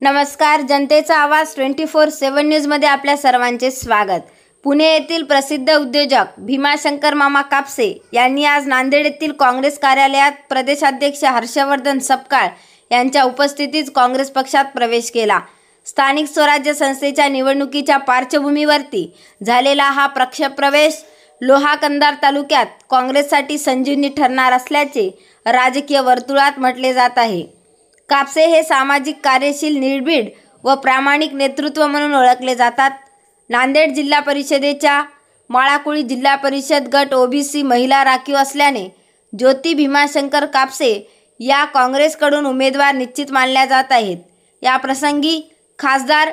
नमस्कार, जनतेचा आवाज 24/7 न्यूजमध्ये आपल्या सर्वांचे स्वागत। पुणे येथील प्रसिद्ध उद्योजक भीमाशंकर मामा कापसे यांनी आज नांदेड येथील काँग्रेस कार्यालयात प्रदेशाध्यक्ष हर्षवर्धन सपकाळ यांच्या उपस्थितीत काँग्रेस पक्षात प्रवेश केला। स्थानिक स्वराज्य संस्थेच्या निवडणुकीच्या पार्श्वभूमीवरती झालेला हा पक्षप्रवेश लोहा कंधार तालुक्यात काँग्रेससाठी संजीवनी ठरणार असल्याचे राजकीय वर्तुळात म्हटले जात आहे। कापसे हे सामाजिक कार्यशील, निर्भीड व प्रामाणिक नेतृत्व म्हणून ओळखले जातात। नांदेड जिल्हा परिषदेच्या माळाकुळी जिल्हा परिषद गट ओबीसी महिला राखीव असल्याने ज्योती भीमाशंकर कापसे या काँग्रेसकडून उमेदवार निश्चित मानल्या जात आहेत। या प्रसंगी खासदार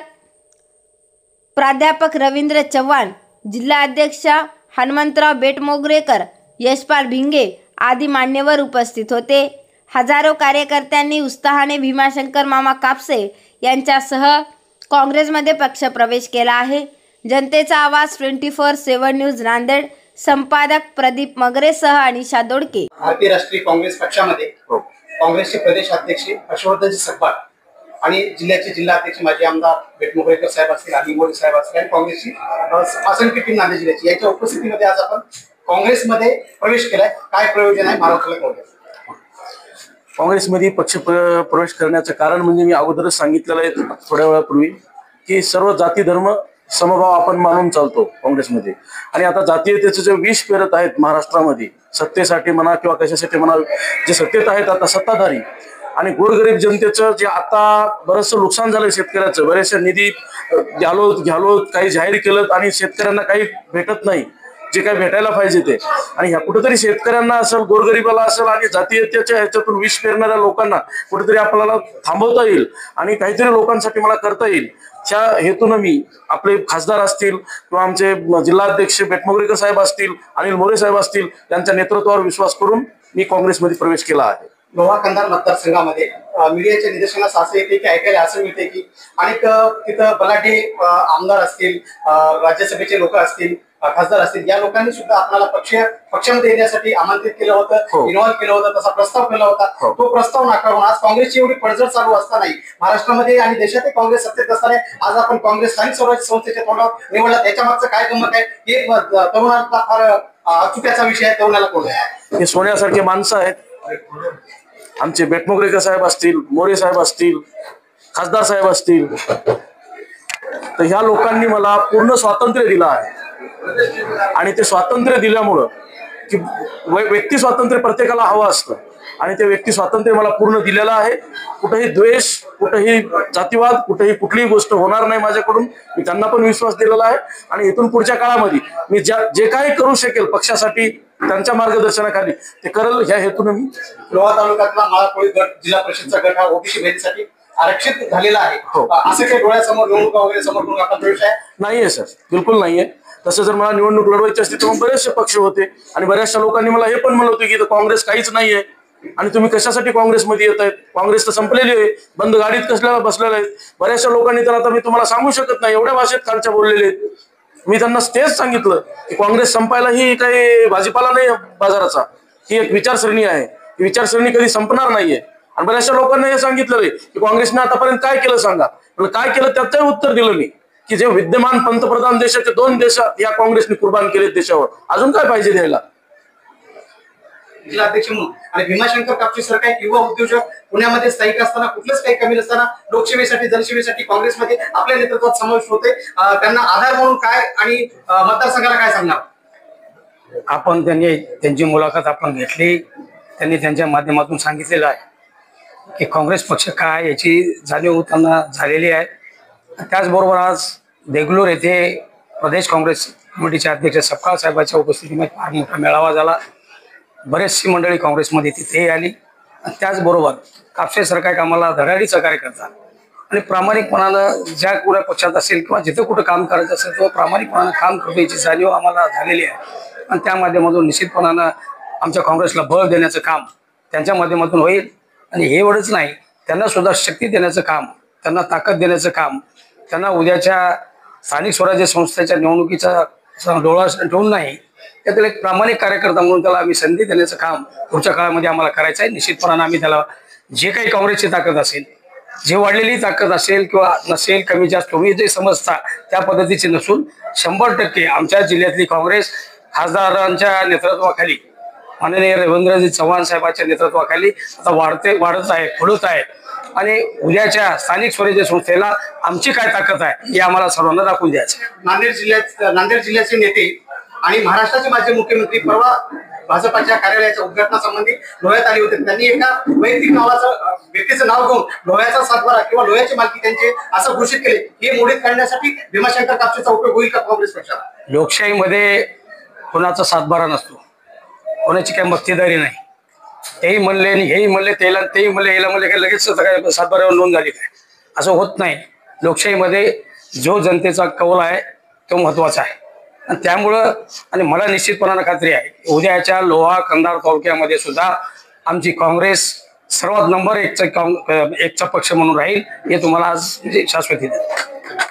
प्राध्यापक रवींद्र चव्हाण, जिल्हा अध्यक्ष हनुमंतराव बेटमोगरेकर, यशपाल भिंगे आदी मान्यवर उपस्थित होते। हजारो कार्यकर्त्यांनी उत्साहाने भीमाशंकर मामा कापसे यांच्यासह काँग्रेसमध्ये पक्षप्रवेश केला आहे। जनतेचा आवाज 24/7 न्यूज नांदेड, संपादक प्रदीप मगरेसह अनिशा दोडके। भारतीय राष्ट्रीय काँग्रेस पक्षामध्ये काँग्रेसचे प्रदेशाध्यक्ष हर्षवर्धन सपकाळ आणि जिल्ह्याचे जिल्हाध्यक्ष माजी आमदार बेटमोगरेकर साहेब असतील, आदी मोरे साहेब असतील आणि काँग्रेसची असंख्य टीम नांदेड जिल्ह्याची यांच्या उपस्थितीमध्ये आज आपण काँग्रेसमध्ये प्रवेश केलाय। काय प्रयोजन आहे महाराष्ट्राला? काँग्रेसमध्ये पक्ष प्रवेश करण्याचं कारण म्हणजे मी अगोदरच सांगितलेलं आहे थोड्या वेळापूर्वी की सर्व जाती धर्म समभाव आपण मानून चालतो काँग्रेसमध्ये। आणि आता जातीयतेचे जे विष पेरत आहेत महाराष्ट्रामध्ये, सत्तेसाठी म्हणा किंवा कशासाठी म्हणा, जे सत्तेत आहेत आता सत्ताधारी, आणि गोरगरीब जनतेचं जे आता बरंचसं नुकसान झालं शेतकऱ्याचं, बरेचसे निधी घ्यालो काही जाहीर केलं आणि शेतकऱ्यांना काही भेटत नाही जे काही भेटायला पाहिजे ते। आणि ह्या कुठेतरी शेतकऱ्यांना असेल, गोरगरिबाला असेल आणि जातीयतेच्या ह्याच्यातून विष पेरणाऱ्या लोकांना कुठेतरी आपल्याला थांबवता येईल आणि काहीतरी लोकांसाठी मला करता येईल, त्या हेतून मी आपले खासदार असतील किंवा आमचे जिल्हाध्यक्ष बेटमोगरेकर साहेब असतील, अनिल मोरे साहेब असतील, यांच्या नेतृत्वावर विश्वास करून मी काँग्रेसमध्ये प्रवेश केला आहे। लोहा कंधार मतदारसंघामध्ये मीडियाच्या निदर्शनास असं येते की ऐकायला असं मिळते की अनेक तिथं बलाढ्य आमदार असतील, राज्यसभेचे लोक असतील, खासदार असतील, या लोकांनी सुद्धा आपल्याला पक्षामध्ये येण्यासाठी आमंत्रित केलं होतं, इन्व्हॉल्व केलं होतं, तसा प्रस्ताव केला होता। तो प्रस्ताव नाकारून आज काँग्रेसची एवढी पडझड चालू असतानाही महाराष्ट्रामध्ये आणि देशातही काँग्रेस सत्तेत असताना आज आपण काँग्रेस स्थानिक स्वराज्य संस्थेच्या तोंडावर निवडला, त्याच्या मागचं काय गंमत आहे हे तरुणांना फार चुकीचा विषय आहे। तरुणाला कोण हे सोन्यासारखे माणसं आहेत, आमचे बेटमोगरेकर साहेब असतील, मोरे साहेब असतील, खासदार साहेब असतील, तर ह्या लोकांनी मला पूर्ण स्वातंत्र्य दिलं आहे। आणि ते स्वातंत्र्य दिल्यामुळं की व्यक्ती स्वातंत्र्य प्रत्येकाला हवं असतं आणि ते व्यक्ती स्वातंत्र्य मला पूर्ण दिलेलं आहे। कुठेही द्वेष, कुठेही जातीवाद, कुठेही कुठलीही गोष्ट होणार नाही माझ्याकडून, मी त्यांना पण विश्वास दिलेला आहे। आणि इथून पुढच्या काळामध्ये मी जे काही करू शकेल पक्षासाठी त्यांच्या मार्गदर्शनाखाली ते करेल, ह्या हेतून मी लोहा तालुक्यातला माळाकुळी गट जिल्हा परिषदचा गट हा ओबीसी बहिणीसाठी आरक्षित झालेला आहे। असं काही डोळ्यासमोर निवडणुका वगैरे समोर करून आपला प्रवेश आहे? नाहीये सर, बिलकुल नाहीये। तसं जर मला निवडणूक लढवायची असती तर मग बरेचसे पक्ष होते आणि बऱ्याचशा लोकांनी मला हे पण म्हणलं होतं की काँग्रेस काहीच नाहीये आणि तुम्ही कशासाठी काँग्रेसमध्ये येत आहेत, काँग्रेस तर संपलेली आहे, बंद गाडीत कसल्या बसलेल्या आहेत। बऱ्याचशा लोकांनी तर आता मी तुम्हाला सांगू शकत नाही एवढ्या भाषेत खालच्या बोललेले आहेत। मी त्यांना तेच सांगितलं की काँग्रेस संपायला ही काही भाजीपाला नाही बाजाराचा, ही एक विचारसरणी आहे, ही विचारसरणी कधी संपणार नाहीये। आणि बऱ्याचशा लोकांना हे सांगितलं की काँग्रेसने आतापर्यंत काय केलं सांगा, काय केलं त्याचंही उत्तर दिलं मी की जे विद्यमान पंतप्रधान देशाचे 2 देश या काँग्रेसने कुर्बान केले देशावर, अजून काय पाहिजे द्यायला। जिल्हाध्यक्ष म्हणून आणि भीमाशंकर कापसे सारखा एक युवा उद्योजक पुण्यामध्ये स्थायिक असताना कुठलंच काही कमी नसताना लोकसेवेसाठी, जनसेवेसाठी काँग्रेसमध्ये आपल्या नेतृत्वात समावेश होते, त्यांना आधार म्हणून काय आणि मतदारसंघाला काय सांगणार? आपण त्यांची मुलाखत आपण घेतली, त्यांनी त्यांच्या माध्यमातून सांगितलेलं आहे की काँग्रेस पक्ष काय याची जाणीव त्यांना झालेली आहे। त्याचबरोबर आज देगलूर येथे प्रदेश काँग्रेस कमिटीचे अध्यक्ष सपकाळ साहेबांच्या उपस्थितीमध्ये फार मोठा मेळावा झाला, बरेचशी मंडळी काँग्रेसमध्ये तिथेही आली। त्याचबरोबर कापसे सरकार आम्हाला धडाडी सहकार्य करतात आणि प्रामाणिकपणानं ज्या कुठल्या पक्षात असेल किंवा जिथं कुठं काम करायचं असेल तो प्रामाणिकपणानं काम करतो याची जाणीव आम्हाला झालेली आहे। आणि त्या माध्यमातून निश्चितपणानं आमच्या काँग्रेसला बळ देण्याचं काम त्यांच्या माध्यमातून होईल। आणि एवढंच नाही, त्यांना सुद्धा शक्ती देण्याचं काम, त्यांना ताकद देण्याचं काम, त्यांना उद्याच्या स्थानिक स्वराज्य संस्थेच्या निवडणुकीचा डोळा ठेवून नाही, त्यातील एक प्रामाणिक कार्यकर्ता म्हणून त्याला आम्ही संधी देण्याचं काम पुढच्या काळामध्ये आम्हाला करायचं आहे। निश्चितपणानं आम्ही त्याला जे काही काँग्रेसची ताकद असेल जी वाढलेली ताकद असेल किंवा नसेल, कमी जास्त तुम्ही जे समजता त्या पद्धतीचे नसून 100% आमच्या जिल्ह्यातली काँग्रेस खासदारांच्या नेतृत्वाखाली, माननीय रवींद्रजी चव्हाण साहेबांच्या नेतृत्वाखाली आता वाढत आहे, फुलत आहे. आणि उद्याच्या स्थानिक स्वराज्य संस्थेला आमची काय ताकद आहे हे आम्हाला सर्वांना दाखवून द्यायचं. नांदेड जिल्ह्याचे नेते आणि महाराष्ट्राचे माजी मुख्यमंत्री परवा भाजपाच्या कार्यालयाच्या उद्घाटनासंबंधी लोह्यात आले होते. त्यांनी एका वैयक्तिक व्यक्तीचं नाव घेऊन लोह्याचा सातबारा किंवा लोह्याची मालकी त्यांचे असं घोषित केले. हे मोडीत काढण्यासाठी भीमाशंकर कापसेचा उपयोग होईल का काँग्रेस पक्षाला? लोकशाहीमध्ये कोणाचा सातबारा नसतो, कोणाची काही मक्तेदारी नाही. तेही म्हणले आणि हेही म्हणले, तेही म्हणले, याला म्हणले, काय लगेच काय सातबाऱ्यावर नोंद झाली काय? असं होत नाही. लोकशाहीमध्ये जो जनतेचा कौल आहे तो महत्वाचा आहे. आणि त्यामुळं आणि मला निश्चितपणानं खात्री आहे उद्याच्या लोहा कंधार तालुक्यामध्ये सुद्धा आमची काँग्रेस सर्वात नंबर एकचा पक्ष म्हणून राहील, हे तुम्हाला आज म्हणजे शाश्वती देतो.